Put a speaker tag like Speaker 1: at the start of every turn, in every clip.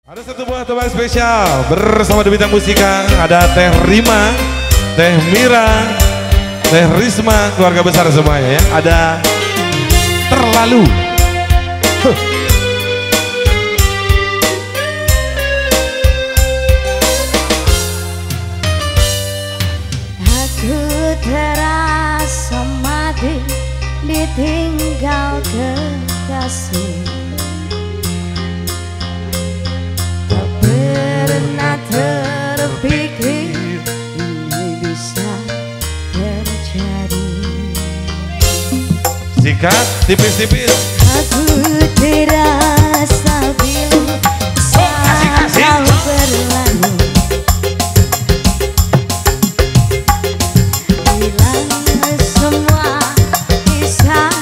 Speaker 1: Ada satu buah tebak spesial bersama di bintang musika. Ada Teh Rima, Teh Mira, Teh Risma, keluarga besar semuanya ya. Ada Terlalu.
Speaker 2: Aku terasa mati ditinggal kekasih. Tak pernah terpikir ini bisa terjadi.
Speaker 1: Sikat tipis-tipis.
Speaker 2: Aku terasa pilu saat kau berlalu. Hilang semua kisah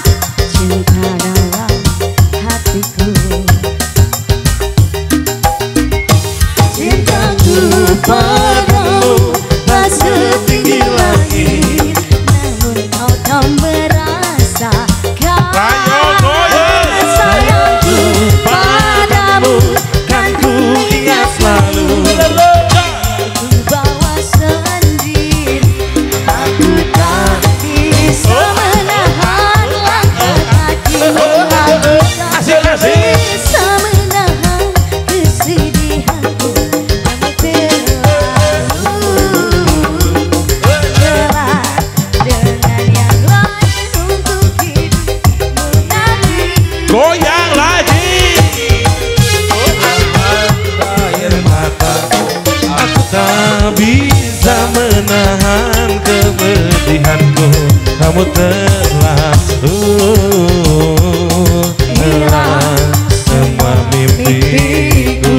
Speaker 2: cinta dalam hatiku. Cintaku padamu tak setinggi langit, namun kau tak merasakan. Sayangku padamu kan ku ingat selalu. Ku bawa sendiri, aku tak bisa menahan langkah kakimu. Aku tak bisa menahan kesedihanku. Kamu terlalu dengan yang lain untuk hidupmu nanti.
Speaker 1: Goyang lagi. Air mata, aku tak bisa menahan kepedihanku. Kamu telah hilang semua mimpiku.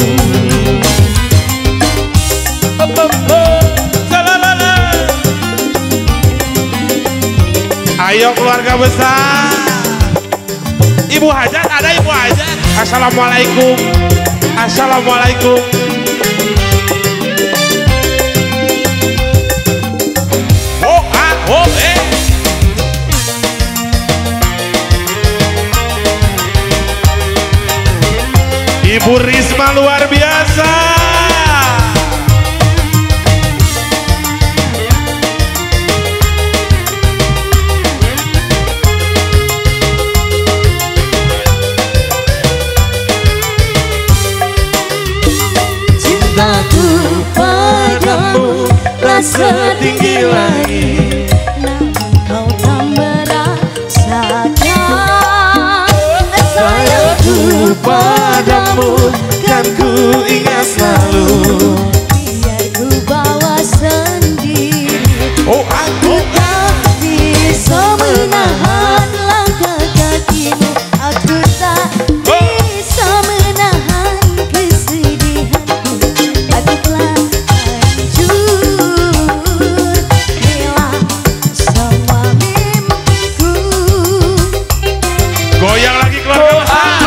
Speaker 1: Ayo keluarga besar. Ibu Hajat, ada Ibu Hajat. Assalamualaikum. Assalamualaikum. Oh, Ibu Risma luar biasa.
Speaker 2: Cintaku padamu rasa tinggi langit, namun kau tak merasakan.
Speaker 1: Sayangku padamu kan ku ingat selalu.
Speaker 2: Biar ku bawa sendiri,
Speaker 1: Aku
Speaker 2: tak bisa menahan langkah kakimu. Aku tak bisa menahan kesedihanku. Aku telah hancur, hilang semua mimpiku.
Speaker 1: goyang lagi keluarga besar.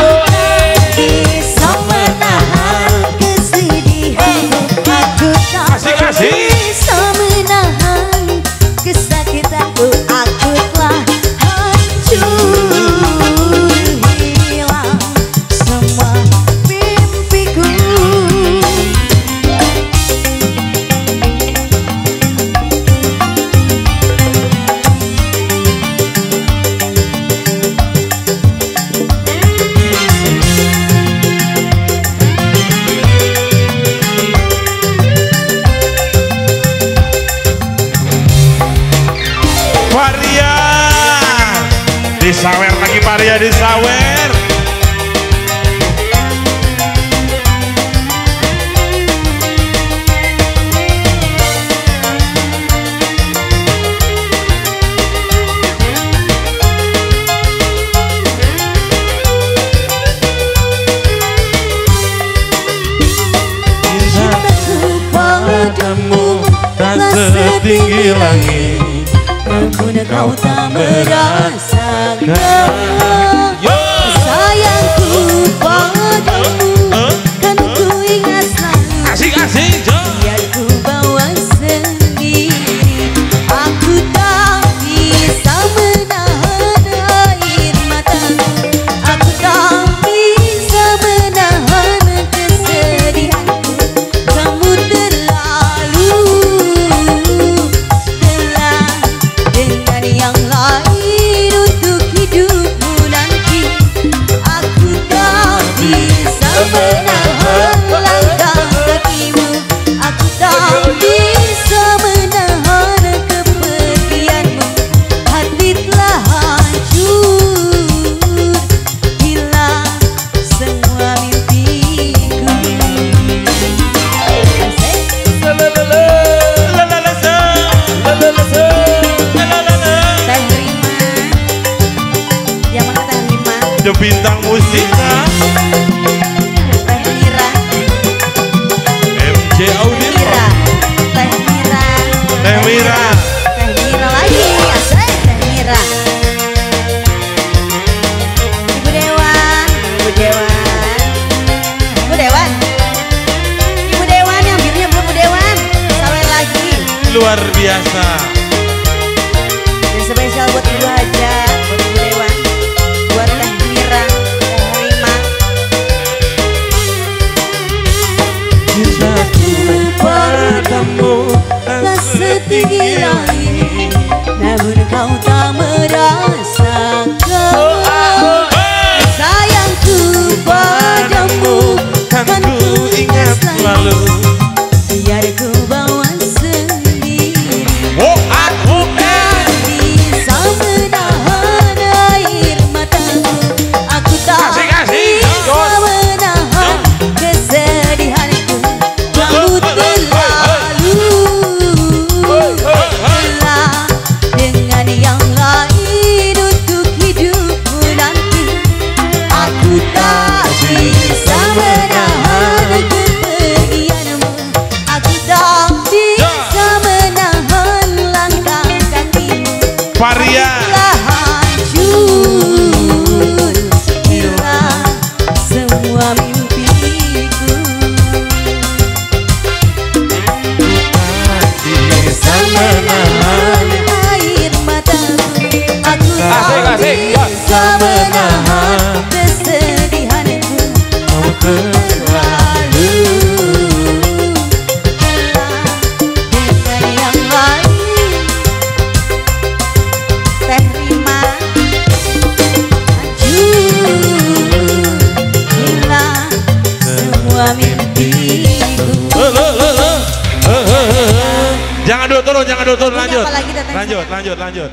Speaker 2: Bisa menahan kesedihanku. Aku tak
Speaker 1: Asik-asik.
Speaker 2: bisa menahan kesakitanku. Aku telah hancur, hilang semua mimpiku.
Speaker 1: Varia disawer lagi, Varia disawer.
Speaker 2: Cintaku padamu
Speaker 1: Tak setinggi langit,
Speaker 2: namun kau tak merasakan. Sayangku padamu kan ku ingat selalu.
Speaker 1: Asik-asik Jo.
Speaker 2: Biar ku bawa sendiri, aku tak bisa menahan air mataku. Aku tak bisa menahan kesedihanku.
Speaker 1: luar biasa.
Speaker 2: Dan spesial buat Ibu Hajat, buat Ibu Dewa, buat Teh Mira, Teh Rima.
Speaker 1: Cintaku padamu
Speaker 2: Tak setinggi langit, namun kau tak merasakan. Sayangku padamu,
Speaker 1: kan ku ingat selalu.
Speaker 2: biar ku bawa sendiri.
Speaker 1: Aku
Speaker 2: Tak bisa menahan air mataku, aku tak bisa menahan kesedihanku. Kamu terlalu telah dengan yang lain untuk hidupku nanti. Aku tak bisa menahan kepergianmu, aku tak bisa menahan langkah kakimu.
Speaker 1: Varia.
Speaker 2: Telah hancur, hilang semua mimpiku.
Speaker 1: Bisa menahan
Speaker 2: Air mataku, aku
Speaker 1: Asik,
Speaker 2: tak
Speaker 1: asik.
Speaker 2: bisa menahan kesedihanku.
Speaker 1: Kamu terlalu.
Speaker 2: Dengan yang lain. Teh Rima, hancur, hilang semua mimpiku.
Speaker 1: Jangan dulu turun, lanjut.
Speaker 2: Apa lagi, Teteh?
Speaker 1: Lanjut.